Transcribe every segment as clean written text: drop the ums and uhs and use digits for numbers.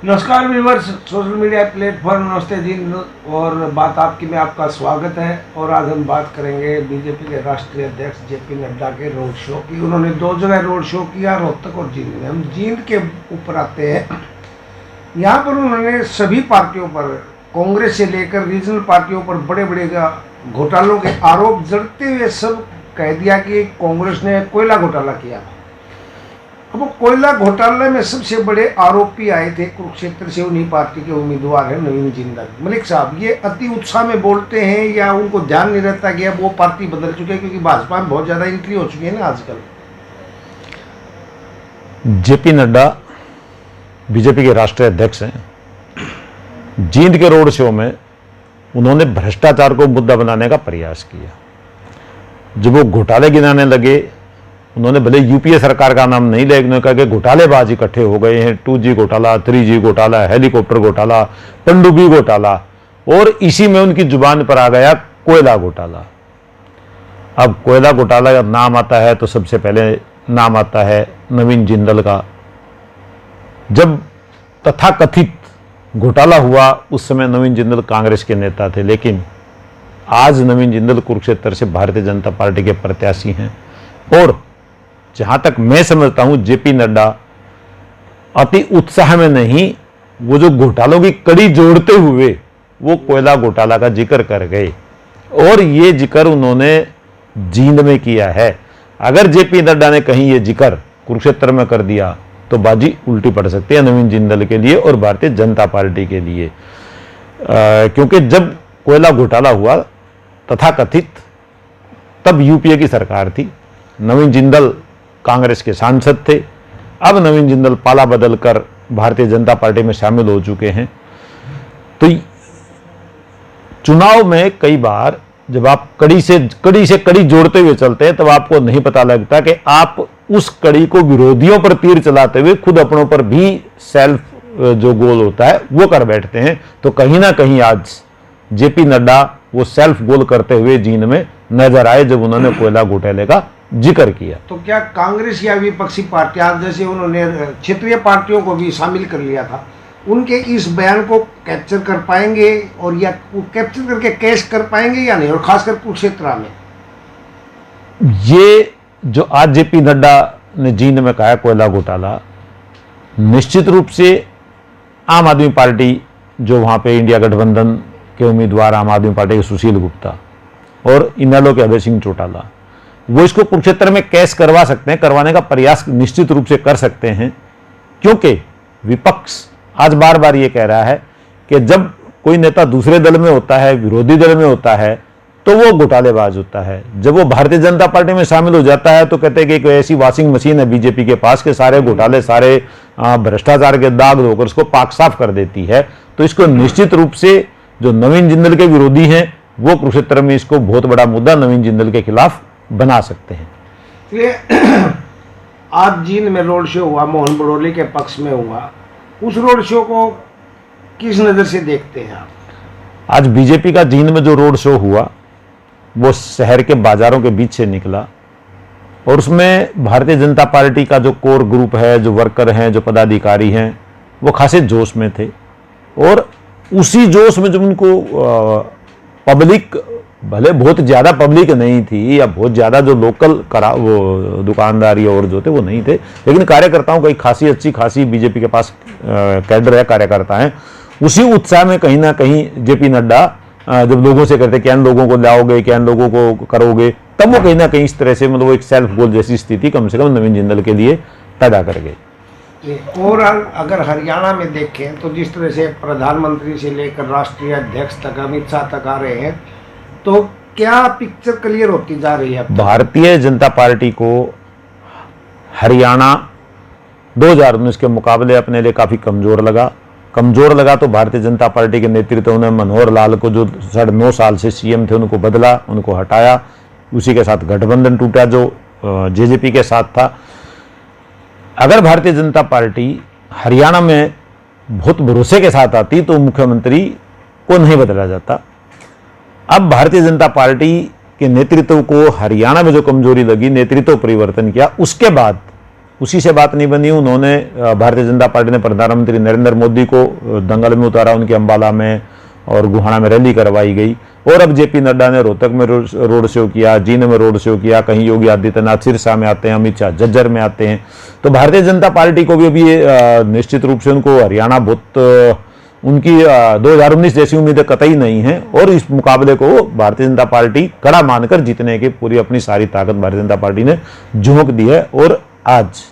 नमस्कार viewers, social media platform नमस्ते जी और बात आपकी में आपका स्वागत है। और आज हम बात करेंगे बीजेपी के राष्ट्रीय अध्यक्ष जेपी नड्डा के रोड शो की। उन्होंने 2 जगह रोड शो किया, रोहतक और जींद में। हम जींद के ऊपर आते हैं। यहाँ पर उन्होंने सभी पार्टियों पर, कांग्रेस से लेकर रीजनल पार्टियों पर बड़े बड़े घोटालों के आरोप जड़ते हुए सब कह दिया कि कांग्रेस ने कोयला घोटाला किया। अब कोयला घोटाले में सबसे बड़े आरोपी आए थे कुरुक्षेत्र से, उन्हीं पार्टी के उम्मीदवार हैं नवीन जिंदल। मलिक साहब ये अति उत्साह में बोलते हैं या उनको ध्यान नहीं रहता कि अब वो पार्टी बदल चुके हैं, क्योंकि भाजपा में बहुत ज़्यादा एंट्री हो चुकी है ना आजकल। जेपी नड्डा बीजेपी के राष्ट्रीय अध्यक्ष हैं। जींद के रोड शो में उन्होंने भ्रष्टाचार को मुद्दा बनाने का प्रयास किया। जब वो घोटाले गिनाने लगे, उन्होंने भले यूपीए सरकार का नाम नहीं लिया, उन्होंने कहा कि घोटालेबाज इकट्ठे हो गए हैं। 2G घोटाला, 3G घोटाला, हेलीकॉप्टर घोटाला, पनडुब्बी घोटाला, और इसी में उनकी जुबान पर आ गया कोयला घोटाला। अब कोयला घोटाला का नाम आता है तो सबसे पहले नाम आता है नवीन जिंदल का। जब तथाकथित घोटाला हुआ उस समय नवीन जिंदल कांग्रेस के नेता थे, लेकिन आज नवीन जिंदल कुरुक्षेत्र से भारतीय जनता पार्टी के प्रत्याशी हैं। और जहां तक मैं समझता हूं, जेपी नड्डा अति उत्साह में नहीं, वो जो घोटालों की कड़ी जोड़ते हुए वो कोयला घोटाला का जिक्र कर गए, और ये जिक्र उन्होंने जींद में किया है। अगर जेपी नड्डा ने कहीं ये जिक्र कुरुक्षेत्र में कर दिया तो बाजी उल्टी पड़ सकती है नवीन जिंदल के लिए और भारतीय जनता पार्टी के लिए। क्योंकि जब कोयला घोटाला हुआ तथाकथित, तब यूपीए की सरकार थी, नवीन जिंदल कांग्रेस के सांसद थे। अब नवीन जिंदल पाला बदल कर भारतीय जनता पार्टी में शामिल हो चुके हैं। तो चुनाव में कई बार जब आप कड़ी से कड़ी जोड़ते हुए चलते हैं, तब आपको नहीं पता लगता कि आप उस कड़ी को विरोधियों पर तीर चलाते हुए खुद अपनों पर भी सेल्फ जो गोल होता है वो कर बैठते हैं। तो कहीं ना कहीं आज जेपी नड्डा वो सेल्फ गोल करते हुए जींद में नजर आए जब उन्होंने कोयला घोटाले का जिक्र किया। तो क्या कांग्रेस या विपक्षी पार्टियां, जैसे उन्होंने क्षेत्रीय पार्टियों को भी शामिल कर लिया था, उनके इस बयान को कैप्चर कर पाएंगे और या कैप्चर करके कैश कर पाएंगे या नहीं, और खासकर कुरुक्षेत्र में? ये जो आज जेपी नड्डा ने जींद में कहा कोयला घोटाला, निश्चित रूप से आम आदमी पार्टी जो वहां पे इंडिया गठबंधन के उम्मीदवार आम आदमी पार्टी के सुशील गुप्ता और इनेलो के अभय सिंह चौटाला, वो इसको कुरुक्षेत्र में कैश करवा सकते हैं, करवाने का प्रयास निश्चित रूप से कर सकते हैं। क्योंकि विपक्ष आज बार बार ये कह रहा है कि जब कोई नेता दूसरे दल में होता है, विरोधी दल में होता है, तो वो घोटालेबाज होता है। जब वो भारतीय जनता पार्टी में शामिल हो जाता है तो कहते हैं कि एक ऐसी वॉशिंग मशीन है बीजेपी के पास के सारे घोटाले, सारे भ्रष्टाचार के दाग धोकर उसको पाक साफ कर देती है। तो इसको निश्चित रूप से जो नवीन जिंदल के विरोधी हैं वो कुरुक्षेत्र में इसको बहुत बड़ा मुद्दा नवीन जिंदल के खिलाफ बना सकते हैं। ये आज जींद में रोड शो हुआ, मोहन बड़ोली के पक्ष में हुआ, उस रोड शो को किस नज़र से देखते हैं आप? आज बीजेपी का जींद में जो रोड शो हुआ वो शहर के बाजारों के बीच से निकला, और उसमें भारतीय जनता पार्टी का जो कोर ग्रुप है, जो वर्कर हैं, जो पदाधिकारी हैं, वो खासे जोश में थे। और उसी जोश में जब उनको पब्लिक, भले बहुत ज़्यादा पब्लिक नहीं थी या बहुत ज़्यादा जो लोकल वो दुकानदारी और जो थे वो नहीं थे, लेकिन कार्यकर्ताओं की खासी अच्छी खासी बीजेपी के पास कैडर है, कार्यकर्ता हैं, उसी उत्साह में कहीं ना कहीं जेपी नड्डा जब लोगों से कहते क्या इन लोगों को लाओगे, क्या इन लोगों को करोगे, तब वो कहीं ना कहीं इस तरह से मतलब एक सेल्फ गोल जैसी स्थिति कम से कम नवीन जिंदल के लिए पैदा कर गए। और अगर हरियाणा में देखें तो जिस तरह से प्रधानमंत्री से लेकर राष्ट्रीय अध्यक्ष तक, अमित शाह तक आ रहे हैं, तो क्या पिक्चर क्लियर होती जा रही है? भारतीय जनता पार्टी को हरियाणा 2019 के मुकाबले अपने लिए काफ़ी कमज़ोर लगा। तो भारतीय जनता पार्टी के नेतृत्व ने मनोहर लाल को, जो 9.5 साल से सीएम थे, उनको बदला, उनको हटाया। उसी के साथ गठबंधन टूटा जो जेजेपी के साथ था। अगर भारतीय जनता पार्टी हरियाणा में बहुत भरोसे के साथ आती तो मुख्यमंत्री को नहीं बदला जाता। अब भारतीय जनता पार्टी के नेतृत्व को हरियाणा में जो कमजोरी लगी, नेतृत्व परिवर्तन किया, उसके बाद उसी से बात नहीं बनी। उन्होंने भारतीय जनता पार्टी ने प्रधानमंत्री नरेंद्र मोदी को दंगल में उतारा, उनके अंबाला में और गुहाना में रैली करवाई गई। और अब जेपी नड्डा ने रोहतक में रोड शो किया, जींद में रोड शो किया, कहीं योगी आदित्यनाथ सिरसा में आते हैं, अमित शाह झज्जर में आते हैं। तो भारतीय जनता पार्टी को भी अभी निश्चित रूप से उनको हरियाणा बहुत उनकी 2019 जैसी उम्मीदें कतई नहीं है। और इस मुकाबले को भारतीय जनता पार्टी कड़ा मानकर जीतने की पूरी अपनी सारी ताकत भारतीय जनता पार्टी ने झोंक दी है। और आज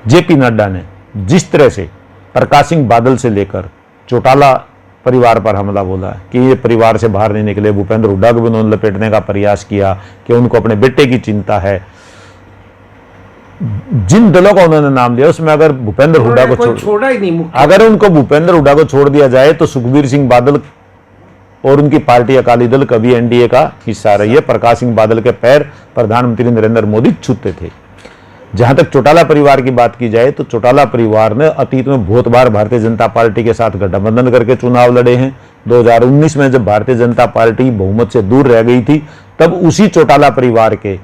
जेपी नड्डा ने जिस तरह से प्रकाश सिंह बादल से लेकर चौटाला परिवार पर हमला बोला कि ये परिवार से बाहर नहीं निकले, भूपेंद्र हुड्डा को भी उन्होंने लपेटने का प्रयास किया कि उनको अपने बेटे की चिंता है। जिन दलों का उन्होंने नाम लिया उसमें अगर भूपेंद्र हुड्डा को छोड़ा ही नहीं, अगर उनको भूपेंद्र हुड्डा को छोड़ दिया जाए तो सुखबीर सिंह बादल और उनकी पार्टी अकाली दल कभी एनडीए का हिस्सा रही है। प्रकाश सिंह बादल के पैर प्रधानमंत्री नरेंद्र मोदी छूते थे। जहां तक चौटाला परिवार की बात की जाए तो चौटाला परिवार ने अतीत में बहुत बार भारतीय जनता पार्टी के साथ गठबंधन करके चुनाव लड़े हैं। 2019 में जब भारतीय जनता पार्टी बहुमत से दूर रह गई थी तब उसी चौटाला परिवार के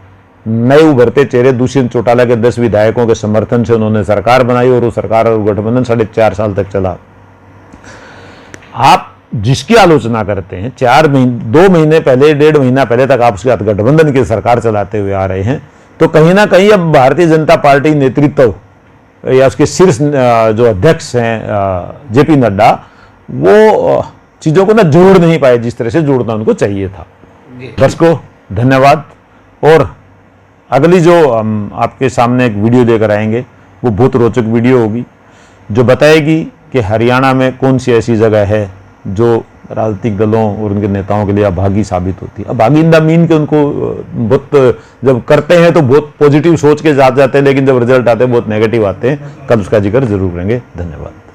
नए उभरते चेहरे दुष्यंत चौटाला के 10 विधायकों के समर्थन से उन्होंने सरकार बनाई और वो सरकार और गठबंधन 4.5 साल तक चला। आप जिसकी आलोचना करते हैं 2 महीने पहले, 1.5 महीना पहले तक आप उसके साथ गठबंधन की सरकार चलाते हुए आ रहे हैं। तो कहीं ना कहीं अब भारतीय जनता पार्टी नेतृत्व या उसके शीर्ष जो अध्यक्ष हैं जेपी नड्डा, वो चीज़ों को ना जोड़ नहीं पाए जिस तरह से जोड़ना उनको चाहिए था। दर्शकों धन्यवाद। और अगली जो हम आपके सामने एक वीडियो लेकर आएंगे वो बहुत रोचक वीडियो होगी जो बताएगी कि हरियाणा में कौन सी ऐसी जगह है जो राजनीतिक दलों और उनके नेताओं के लिए अभागी साबित होती है। अभागी इन द मीन के उनको बहुत जब करते हैं तो बहुत पॉजिटिव सोच के जाते हैं, लेकिन जब रिजल्ट आते हैं बहुत नेगेटिव आते हैं। कल उसका जिक्र जरूर करेंगे। धन्यवाद।